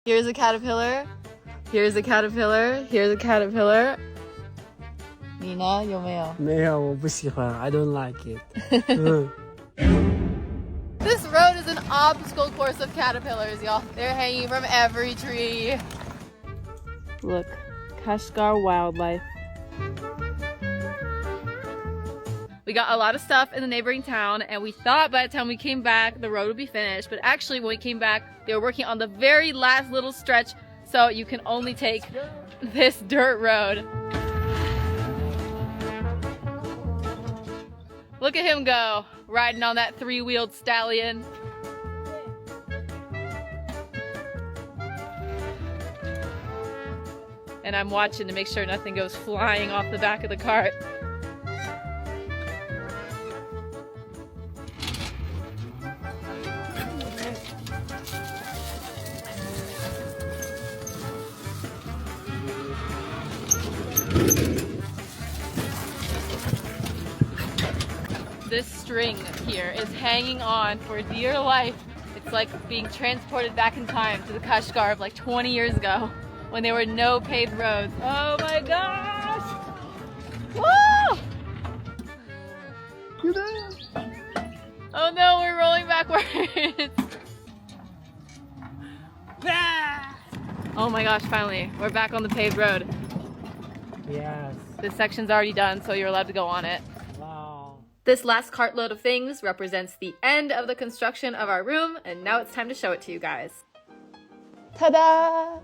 Here's a caterpillar. Here's a caterpillar. Here's a caterpillar. 你呢？有没有？没有，我不喜欢。I don't like it. This road is an obstacle course of caterpillars, y'all. They're hanging from every tree. Look, Kashgar wildlife. We got a lot of stuff in the neighboring town, and we thought by the time we came back the road would be finished, but actually when we came back they were working on the very last little stretch, so you can only take this dirt road. Look at him go, riding on that three-wheeled stallion. And I'm watching to make sure nothing goes flying off the back of the cart. This string here is hanging on for dear life. It's like being transported back in time to the Kashgar of like 20 years ago when there were no paved roads. Oh my gosh! Woo! Oh no, we're rolling backwards. Oh my gosh, finally, we're back on the paved road. Yes. This section's already done, so you're allowed to go on it. Wow. This last cartload of things represents the end of the construction of our room, and now it's time to show it to you guys. Ta-da!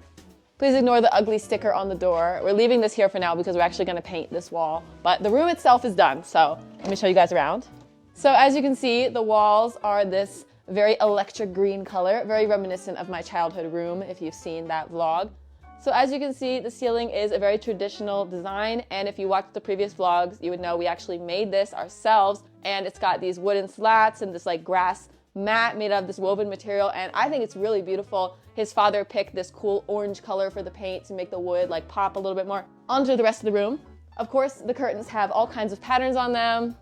Please ignore the ugly sticker on the door. We're leaving this here for now because we're actually going to paint this wall. But the room itself is done, so let me show you guys around. So as you can see, the walls are this very electric green color, very reminiscent of my childhood room if you've seen that vlog. So as you can see, the ceiling is a very traditional design, and if you watched the previous vlogs, you would know we actually made this ourselves, and it's got these wooden slats and this like grass mat made out of this woven material, and I think it's really beautiful. His father picked this cool orange color for the paint to make the wood like pop a little bit more onto the rest of the room. Of course, the curtains have all kinds of patterns on them,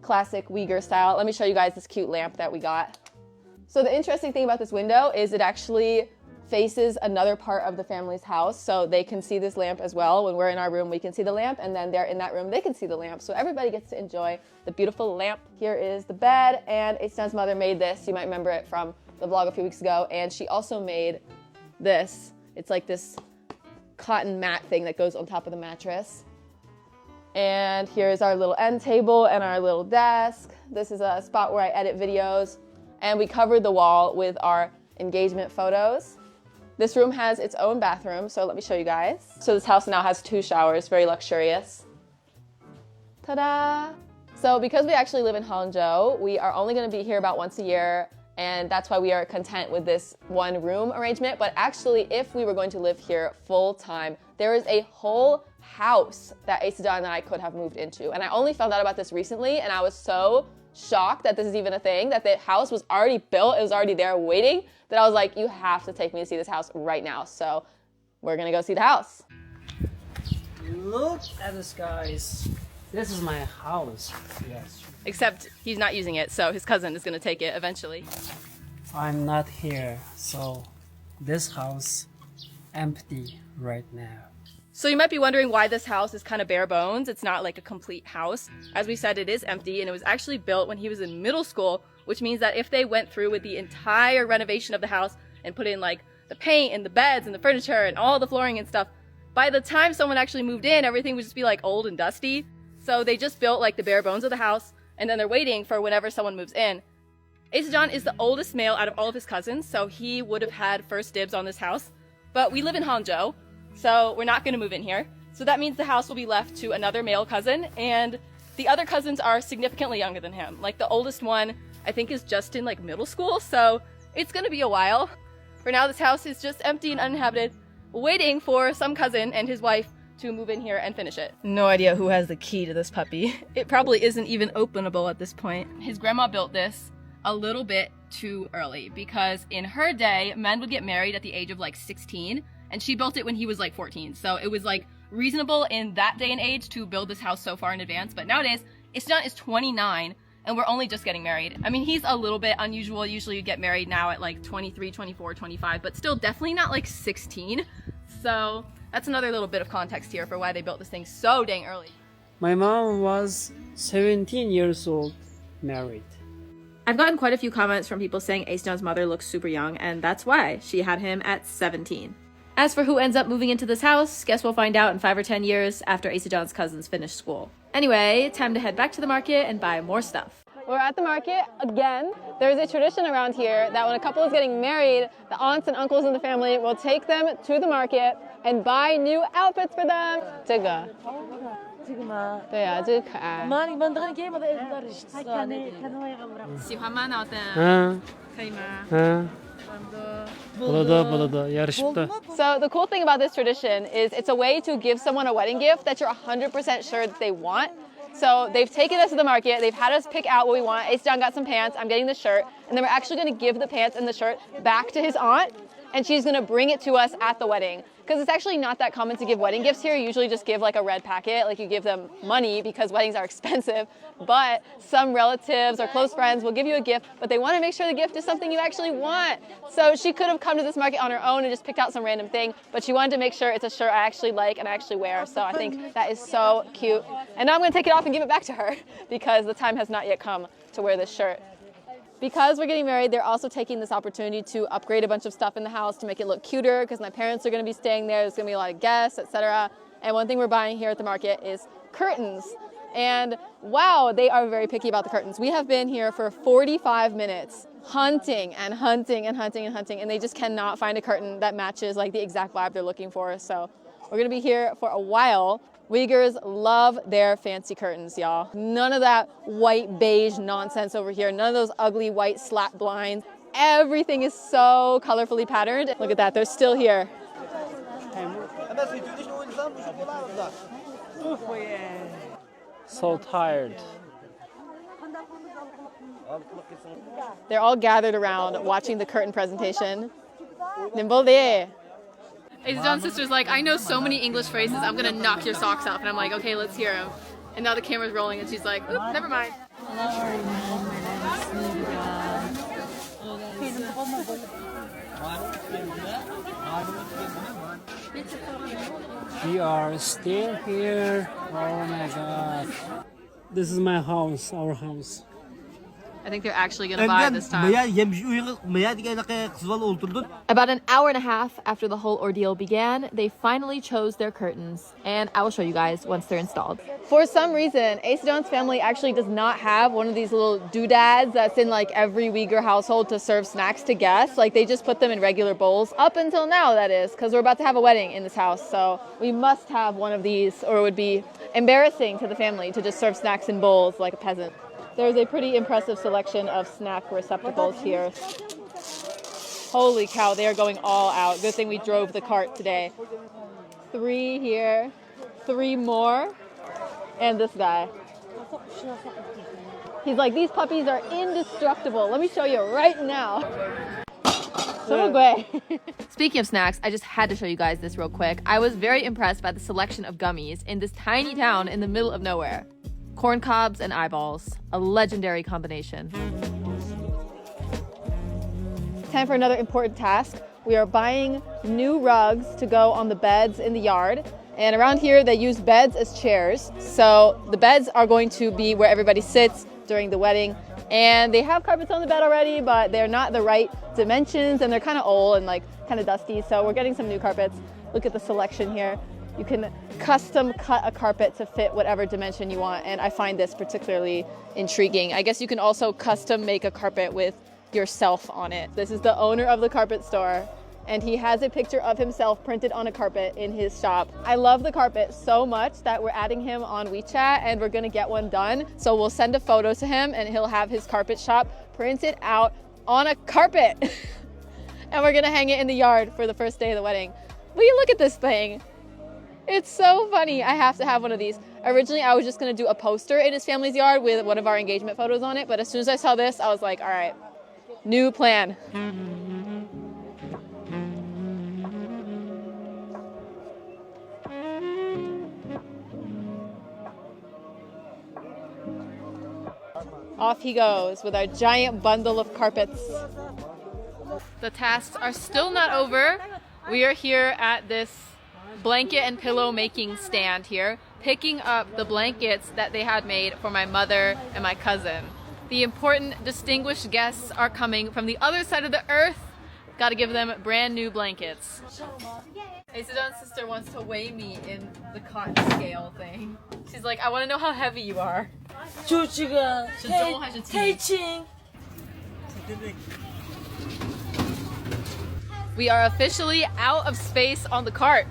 classic Uyghur style. Let me show you guys this cute lamp that we got. So the interesting thing about this window is it actually faces another part of the family's house, so they can see this lamp as well. When we're in our room, we can see the lamp, and then they're in that room, they can see the lamp. So everybody gets to enjoy the beautiful lamp. Here is the bed, and Astan's mother made this. You might remember it from the vlog a few weeks ago, and she also made this. It's like this cotton mat thing that goes on top of the mattress. And here's our little end table and our little desk. This is a spot where I edit videos, and we covered the wall with our engagement photos. This room has its own bathroom, so let me show you guys. So this house now has 2 showers, very luxurious. Ta-da! So because we actually live in Hangzhou, we are only going to be here about once a year, and that's why we are content with this one room arrangement. But actually, if we were going to live here full time, there is a whole house that Asajan and I could have moved into. And I only found out about this recently, and I was so shocked that this is even a thing, that the house was already built, it was already there waiting, that I was like, you have to take me to see this house right now. So we're gonna go see the house. Look at this, guys. This is my house. Yes. Except he's not using it, so his cousin is gonna take it eventually. I'm not here, so this house empty right now. So you might be wondering why this house is kind of bare bones. It's not like a complete house. As we said, it is empty, and it was actually built when he was in middle school, which means that if they went through with the entire renovation of the house and put in like the paint and the beds and the furniture and all the flooring and stuff, by the time someone actually moved in, everything would just be like old and dusty. So they just built like the bare bones of the house, and then they're waiting for whenever someone moves in. Asajan is the oldest male out of all of his cousins, so he would have had first dibs on this house. But we live in Hangzhou, so we're not going to move in here. So that means the house will be left to another male cousin, and the other cousins are significantly younger than him. Like the oldest one, I think, is just in like middle school, so it's going to be a while. For now, this house is just empty and uninhabited, waiting for some cousin and his wife to move in here and finish it. No idea who has the key to this puppy. It probably isn't even openable at this point. His grandma built this a little bit too early because in her day, men would get married at the age of like 16, and she built it when he was like 14. So it was like reasonable in that day and age to build this house so far in advance. But nowadays, Istan is 29, and we're only just getting married. I mean, he's a little bit unusual. Usually you get married now at like 23, 24, 25, but still definitely not like 16. So that's another little bit of context here for why they built this thing so dang early. My mom was 17 years old, married. I've gotten quite a few comments from people saying Asejan's mother looks super young, and that's why she had him at 17. As for who ends up moving into this house, guess we'll find out in 5 or 10 years after Asejan's cousins finish school. Anyway, time to head back to the market and buy more stuff. We're at the market again. There's a tradition around here that when a couple is getting married, the aunts and uncles in the family will take them to the market and buy new outfits for them. 这个对啊，这个可爱。喜欢吗？老邓？可以吗？So the cool thing about this tradition is it's a way to give someone a wedding gift that you're 100% sure that they want. So they've taken us to the market, they've had us pick out what we want. Asejan got some pants, I'm getting the shirt, and then we're actually going to give the pants and the shirt back to his aunt, and she's going to bring it to us at the wedding. Because it's actually not that common to give wedding gifts here. You usually just give like a red packet, like you give them money because weddings are expensive. But some relatives or close friends will give you a gift, but they want to make sure the gift is something you actually want. So she could have come to this market on her own and just picked out some random thing, but she wanted to make sure it's a shirt I actually like and I actually wear. So I think that is so cute. And now I'm going to take it off and give it back to her because the time has not yet come to wear this shirt. Because we're getting married, they're also taking this opportunity to upgrade a bunch of stuff in the house to make it look cuter because my parents are going to be staying there. There's going to be a lot of guests, etc. And one thing we're buying here at the market is curtains. And wow, they are very picky about the curtains. We have been here for 45 minutes hunting and hunting and hunting and hunting, and they just cannot find a curtain that matches like the exact vibe they're looking for. So we're going to be here for a while. Uyghurs love their fancy curtains, y'all. None of that white beige nonsense over here. None of those ugly white slat blinds. Everything is so colorfully patterned. Look at that, they're still here. So tired. They're all gathered around watching the curtain presentation. Nimble there. Asejan's sister's like, I know so many English phrases, I'm gonna knock your socks off. And I'm like, okay, let's hear them. And now the camera's rolling and she's like, oop, never mind. We are still here. Oh my god. This is my house, our house. I think they're actually gonna buy it this time. About an hour and a half after the whole ordeal began, they finally chose their curtains, and I will show you guys once they're installed. For some reason, Asejan's family actually does not have one of these little doodads that's in like every Uyghur household to serve snacks to guests. Like they just put them in regular bowls, up until now that is, because we're about to have a wedding in this house. So we must have one of these or it would be embarrassing to the family to just serve snacks in bowls like a peasant. There's a pretty impressive selection of snack receptacles here. Holy cow, they are going all out. Good thing we drove the cart today. 3 here, 3 more, and this guy. He's like, these puppies are indestructible. Let me show you right now. So great. Speaking of snacks, I just had to show you guys this real quick. I was very impressed by the selection of gummies in this tiny town in the middle of nowhere. Corn cobs and eyeballs, a legendary combination. Time for another important task. We are buying new rugs to go on the beds in the yard. And around here, they use beds as chairs. So the beds are going to be where everybody sits during the wedding. And they have carpets on the bed already, but they're not the right dimensions and they're kind of old and like kind of dusty. So we're getting some new carpets. Look at the selection here. You can custom cut a carpet to fit whatever dimension you want, and I find this particularly intriguing. I guess you can also custom make a carpet with yourself on it. This is the owner of the carpet store, and he has a picture of himself printed on a carpet in his shop. I love the carpet so much that we're adding him on WeChat, and we're gonna get one done. So we'll send a photo to him, and he'll have his carpet shop printed out on a carpet. And we're gonna hang it in the yard for the first day of the wedding. Will you look at this thing? It's so funny. I have to have one of these. Originally, I was just gonna do a poster in his family's yard with one of our engagement photos on it, but as soon as I saw this, I was like, all right, new plan. Off he goes with our giant bundle of carpets. The tasks are still not over. We are here at this blanket and pillow making stand here, picking up the blankets that they had made for my mother and my cousin. The important distinguished guests are coming from the other side of the earth. Gotta give them brand new blankets. Asejan's sister wants to weigh me in the cotton scale thing. She's like, I want to know how heavy you are. 就这个是重还是轻？太轻。 We are officially out of space on the cart.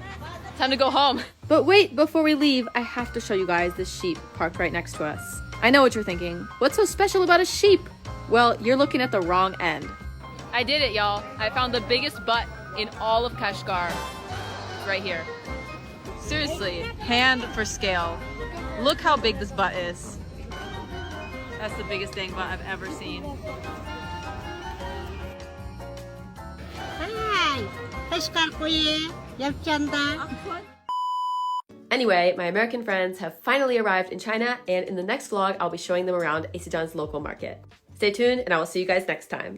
Time to go home. But wait, before we leave, I have to show you guys the sheep parked right next to us. I know what you're thinking. What's so special about a sheep? Well, you're looking at the wrong end. I did it, y'all. I found the biggest butt in all of Kashgar. It's right here. Seriously, hand for scale. Look how big this butt is. That's the biggest dang butt I've ever seen. Anyway, my American friends have finally arrived in China, and in the next vlog, I'll be showing them around Asejan's local market. Stay tuned, and I will see you guys next time.